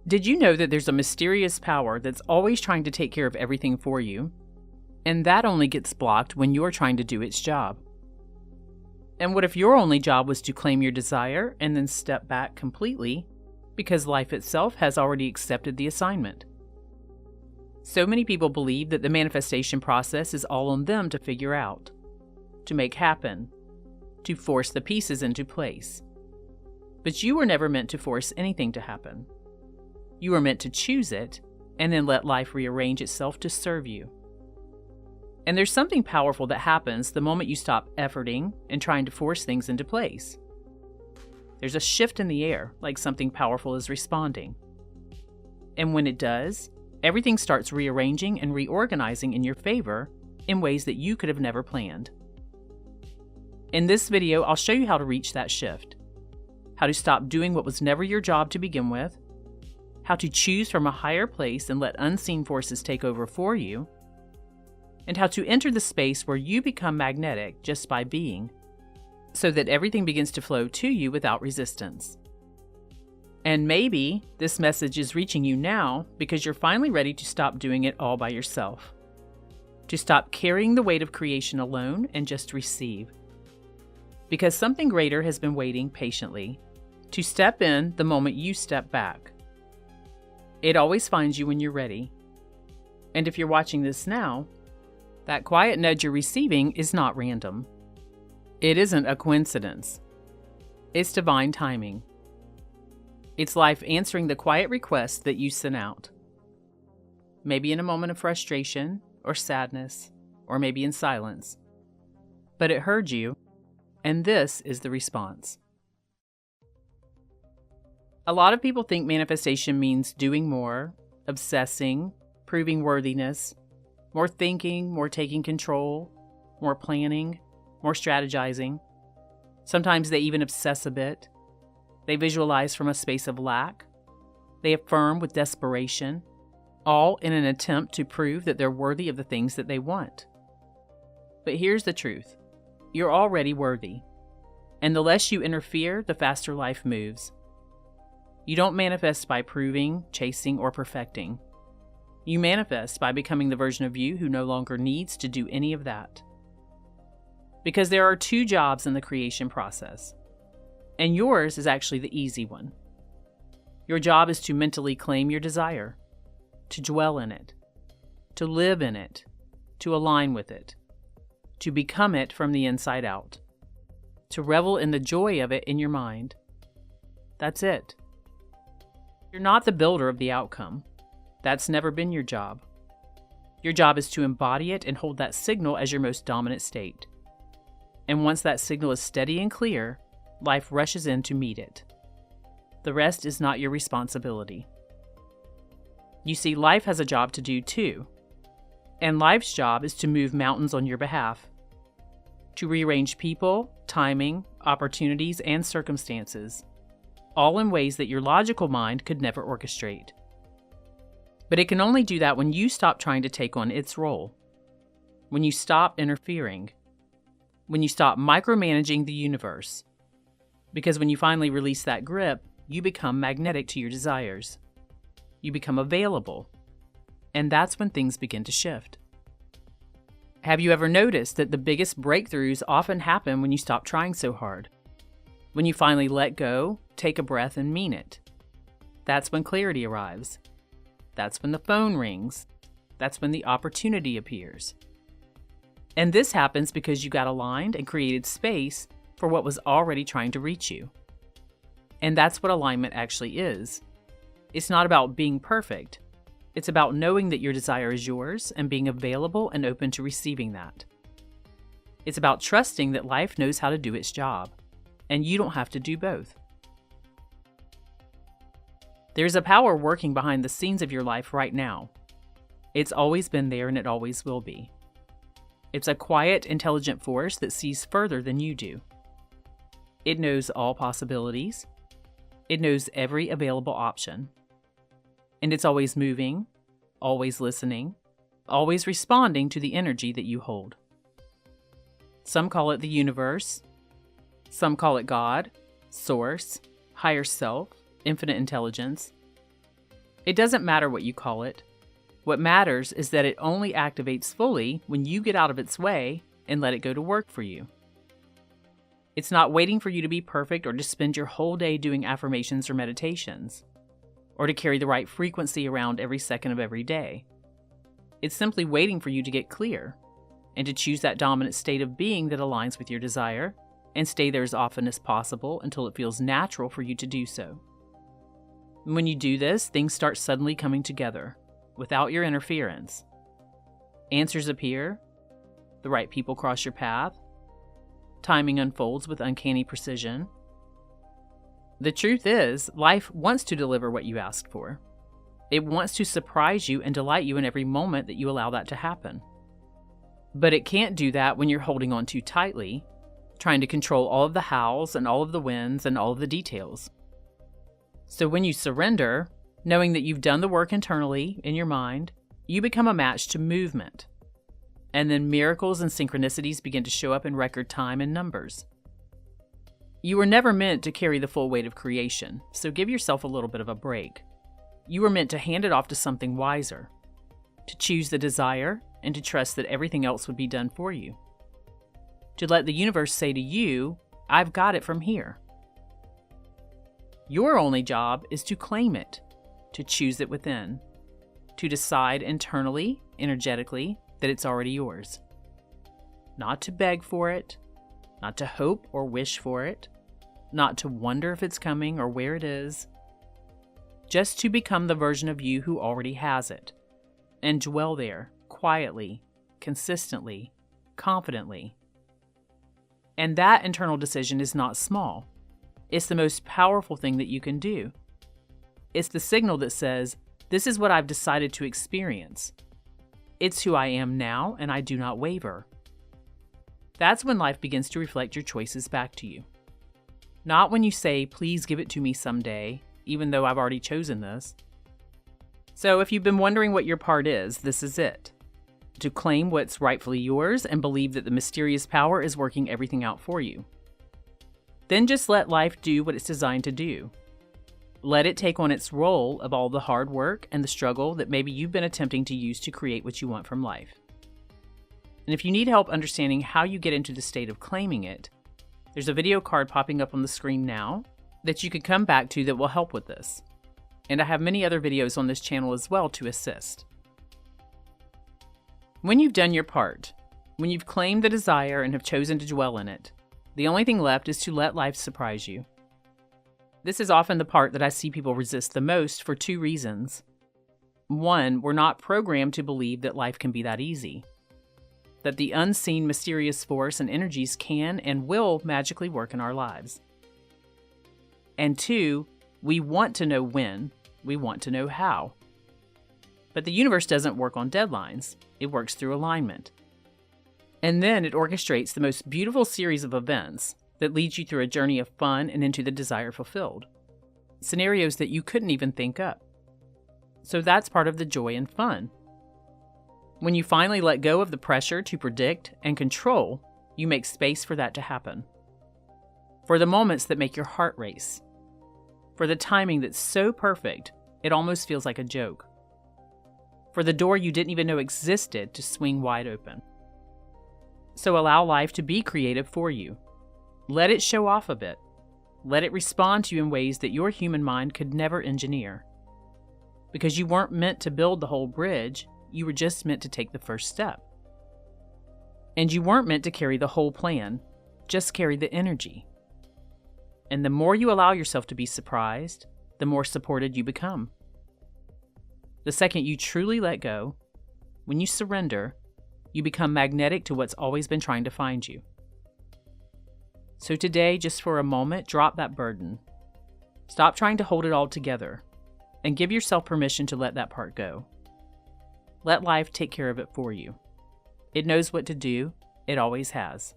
Did you know that there's a mysterious power that's always trying to take care of everything for you? And that only gets blocked when you're trying to do its job. And what if your only job was to claim your desire and then step back completely because life itself has already accepted the assignment? So many people believe that the manifestation process is all on them to figure out, to make happen, to force the pieces into place. But you were never meant to force anything to happen. You were meant to choose it and then let life rearrange itself to serve you. And there's something powerful that happens the moment you stop efforting and trying to force things into place. There's a shift in the air, like something powerful is responding. And when it does, everything starts rearranging and reorganizing in your favor in ways that you could have never planned. In this video, I'll show you how to reach that shift, how to stop doing what was never your job to begin with, how to choose from a higher place and let unseen forces take over for you, and how to enter the space where you become magnetic just by being, so that everything begins to flow to you without resistance. And maybe this message is reaching you now because you're finally ready to stop doing it all by yourself, to stop carrying the weight of creation alone and just receive. Because something greater has been waiting patiently to step in the moment you step back. It always finds you when you're ready. And if you're watching this now, that quiet nudge you're receiving is not random. It isn't a coincidence. It's divine timing. It's life answering the quiet request that you sent out. Maybe in a moment of frustration or sadness, or maybe in silence. But it heard you, and this is the response. A lot of people think manifestation means doing more, obsessing, proving worthiness, more thinking, more taking control, more planning, more strategizing. Sometimes they even obsess a bit. They visualize from a space of lack. They affirm with desperation, all in an attempt to prove that they're worthy of the things that they want. But here's the truth. You're already worthy. And the less you interfere, the faster life moves. You don't manifest by proving, chasing, or perfecting. You manifest by becoming the version of you who no longer needs to do any of that. Because there are two jobs in the creation process, and yours is actually the easy one. Your job is to mentally claim your desire, to dwell in it, to live in it, to align with it, to become it from the inside out, to revel in the joy of it in your mind. That's it. You're not the builder of the outcome. That's never been your job. Your job is to embody it and hold that signal as your most dominant state. And once that signal is steady and clear, life rushes in to meet it. The rest is not your responsibility. You see, life has a job to do too. And life's job is to move mountains on your behalf, to rearrange people, timing, opportunities, and circumstances, all in ways that your logical mind could never orchestrate. But it can only do that when you stop trying to take on its role, when you stop interfering, when you stop micromanaging the universe. Because when you finally release that grip, you become magnetic to your desires. You become available. And that's when things begin to shift. Have you ever noticed that the biggest breakthroughs often happen when you stop trying so hard? When you finally let go, take a breath, and mean it. That's when clarity arrives. That's when the phone rings. That's when the opportunity appears. And this happens because you got aligned and created space for what was already trying to reach you. And that's what alignment actually is. It's not about being perfect. It's about knowing that your desire is yours and being available and open to receiving that. It's about trusting that life knows how to do its job, and you don't have to do both. There's a power working behind the scenes of your life right now. It's always been there and it always will be. It's a quiet, intelligent force that sees further than you do. It knows all possibilities. It knows every available option. And it's always moving, always listening, always responding to the energy that you hold. Some call it the universe. Some call it God, Source, Higher Self, Infinite Intelligence. It doesn't matter what you call it. What matters is that it only activates fully when you get out of its way and let it go to work for you. It's not waiting for you to be perfect or to spend your whole day doing affirmations or meditations, or to carry the right frequency around every second of every day. It's simply waiting for you to get clear and to choose that dominant state of being that aligns with your desire and stay there as often as possible until it feels natural for you to do so. When you do this, things start suddenly coming together without your interference. Answers appear, the right people cross your path, timing unfolds with uncanny precision. The truth is, life wants to deliver what you asked for. It wants to surprise you and delight you in every moment that you allow that to happen. But it can't do that when you're holding on too tightly, trying to control all of the hows and all of the whens and all of the details. So when you surrender, knowing that you've done the work internally in your mind, you become a match to movement. And then miracles and synchronicities begin to show up in record time and numbers. You were never meant to carry the full weight of creation, so give yourself a little bit of a break. You were meant to hand it off to something wiser, to choose the desire and to trust that everything else would be done for you. To let the universe say to you, I've got it from here. Your only job is to claim it, to choose it within, to decide internally, energetically, that it's already yours. Not to beg for it, not to hope or wish for it, not to wonder if it's coming or where it is. Just to become the version of you who already has it, and dwell there quietly, consistently, confidently. And that internal decision is not small. It's the most powerful thing that you can do. It's the signal that says, this is what I've decided to experience. It's who I am now, and I do not waver. That's when life begins to reflect your choices back to you. Not when you say, please give it to me someday, even though I've already chosen this. So if you've been wondering what your part is, this is it. To claim what's rightfully yours and believe that the mysterious power is working everything out for you. Then just let life do what it's designed to do. Let it take on its role of all the hard work and the struggle that maybe you've been attempting to use to create what you want from life. And if you need help understanding how you get into the state of claiming it, there's a video card popping up on the screen now that you can come back to that will help with this. And I have many other videos on this channel as well to assist. When you've done your part, when you've claimed the desire and have chosen to dwell in it, the only thing left is to let life surprise you. This is often the part that I see people resist the most for two reasons. One, we're not programmed to believe that life can be that easy. That the unseen mysterious force and energies can and will magically work in our lives. And two, we want to know when, we want to know how. But the universe doesn't work on deadlines, it works through alignment. And then it orchestrates the most beautiful series of events that leads you through a journey of fun and into the desire fulfilled. Scenarios that you couldn't even think up. So that's part of the joy and fun. When you finally let go of the pressure to predict and control, you make space for that to happen. For the moments that make your heart race. For the timing that's so perfect, it almost feels like a joke. For the door you didn't even know existed to swing wide open. So allow life to be creative for you. Let it show off a bit. Let it respond to you in ways that your human mind could never engineer. Because you weren't meant to build the whole bridge, you were just meant to take the first step. And you weren't meant to carry the whole plan, just carry the energy. And the more you allow yourself to be surprised, the more supported you become. The second you truly let go, when you surrender, you become magnetic to what's always been trying to find you. So today, just for a moment, drop that burden. Stop trying to hold it all together and give yourself permission to let that part go. Let life take care of it for you. It knows what to do. It always has.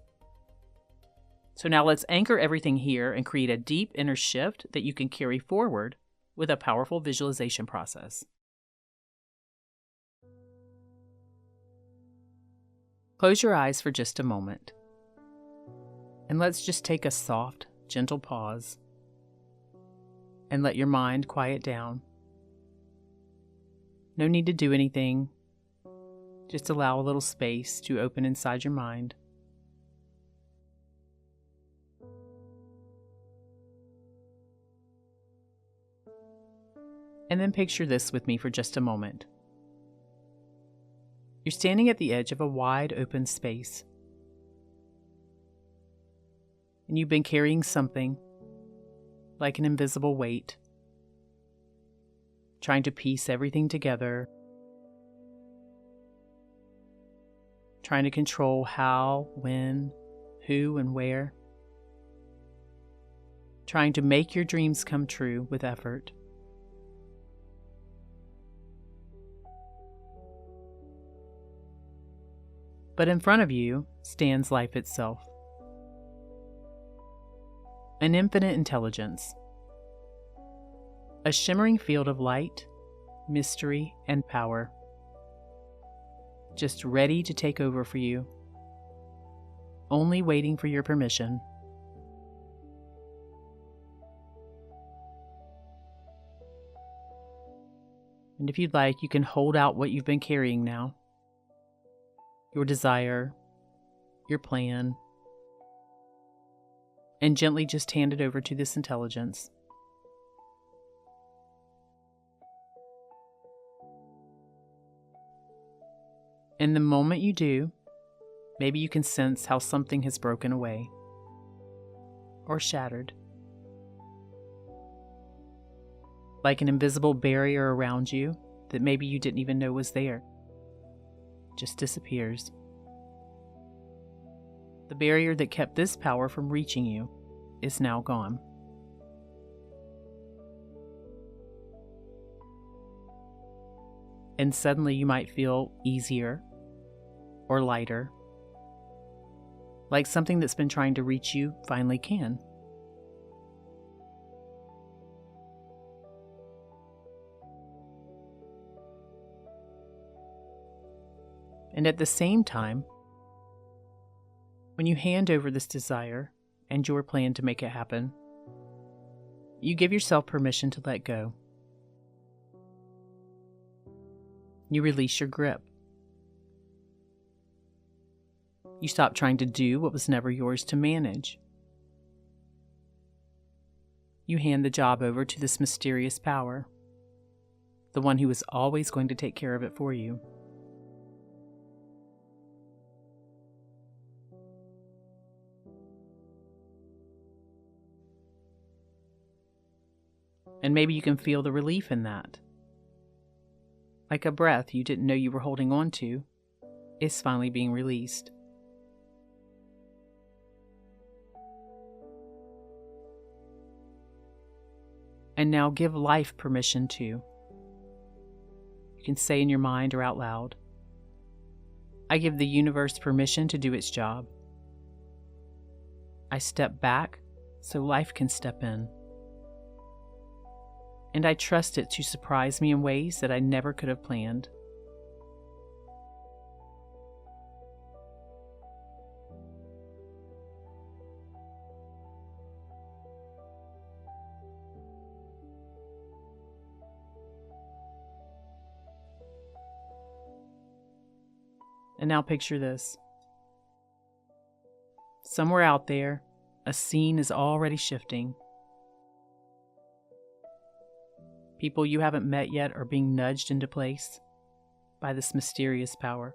So now let's anchor everything here and create a deep inner shift that you can carry forward with a powerful visualization process. Close your eyes for just a moment. And let's just take a soft, gentle pause and let your mind quiet down. No need to do anything. Just allow a little space to open inside your mind. And then picture this with me for just a moment. You're standing at the edge of a wide open space. And you've been carrying something like an invisible weight, trying to piece everything together, trying to control how, when, who, and where, trying to make your dreams come true with effort. But in front of you stands life itself. An infinite intelligence. A shimmering field of light, mystery, and power. Just ready to take over for you. Only waiting for your permission. And if you'd like, you can hold out what you've been carrying now. Your desire, your plan, and gently just hand it over to this intelligence. And the moment you do, maybe you can sense how something has broken away or shattered. Like an invisible barrier around you that maybe you didn't even know was there. Just disappears. The barrier that kept this power from reaching you is now gone. And suddenly you might feel easier or lighter, like something that's been trying to reach you finally can. And at the same time, when you hand over this desire and your plan to make it happen, you give yourself permission to let go. You release your grip. You stop trying to do what was never yours to manage. You hand the job over to this mysterious power, the one who is always going to take care of it for you. And maybe you can feel the relief in that. Like a breath you didn't know you were holding on to is finally being released. And now give life permission to. You can say in your mind or out loud, I give the universe permission to do its job. I step back so life can step in. And I trust it to surprise me in ways that I never could have planned. And now picture this. Somewhere out there, a scene is already shifting. People you haven't met yet are being nudged into place by this mysterious power.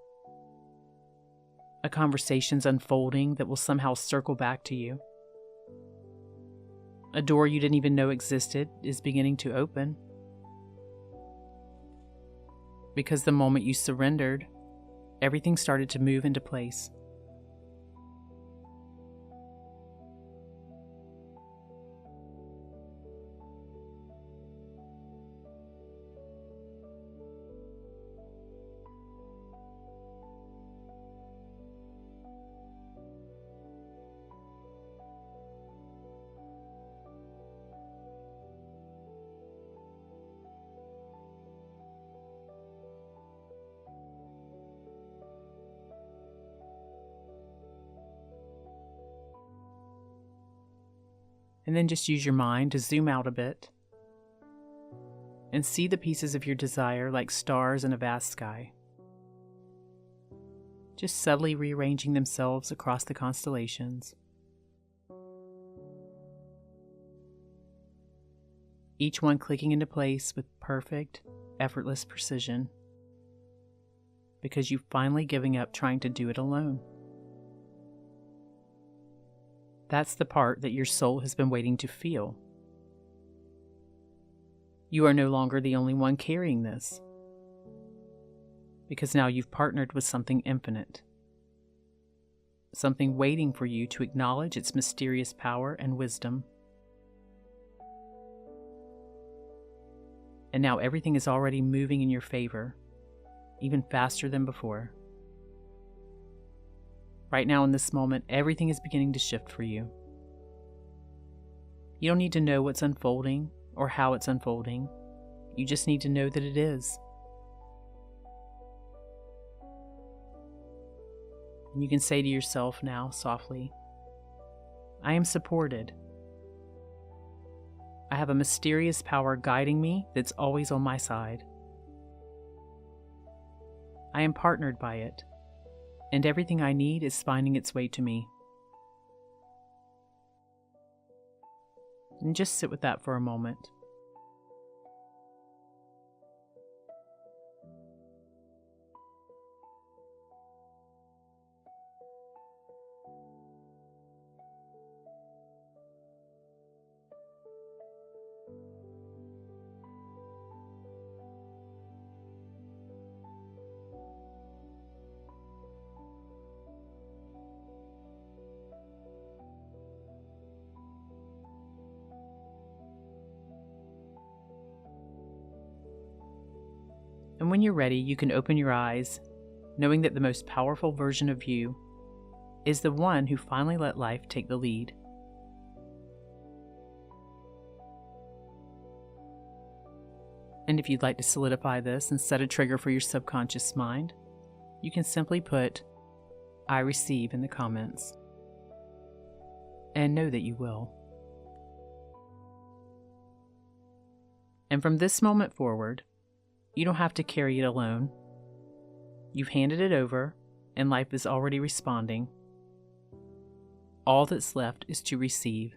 A conversation's unfolding that will somehow circle back to you. A door you didn't even know existed is beginning to open. Because the moment you surrendered, everything started to move into place. And then just use your mind to zoom out a bit and see the pieces of your desire like stars in a vast sky, just subtly rearranging themselves across the constellations. Each one clicking into place with perfect, effortless precision, because you've finally given up trying to do it alone. That's the part that your soul has been waiting to feel. You are no longer the only one carrying this, because now you've partnered with something infinite, something waiting for you to acknowledge its mysterious power and wisdom. And now everything is already moving in your favor, even faster than before. Right now in this moment, everything is beginning to shift for you. You don't need to know what's unfolding or how it's unfolding. You just need to know that it is. And you can say to yourself now softly, I am supported. I have a mysterious power guiding me that's always on my side. I am partnered by it, and everything I need is finding its way to me. And just sit with that for a moment. And when you're ready, you can open your eyes, knowing that the most powerful version of you is the one who finally let life take the lead. And if you'd like to solidify this and set a trigger for your subconscious mind, you can simply put, I receive in the comments. And know that you will. And from this moment forward, you don't have to carry it alone. You've handed it over, and life is already responding. All that's left is to receive.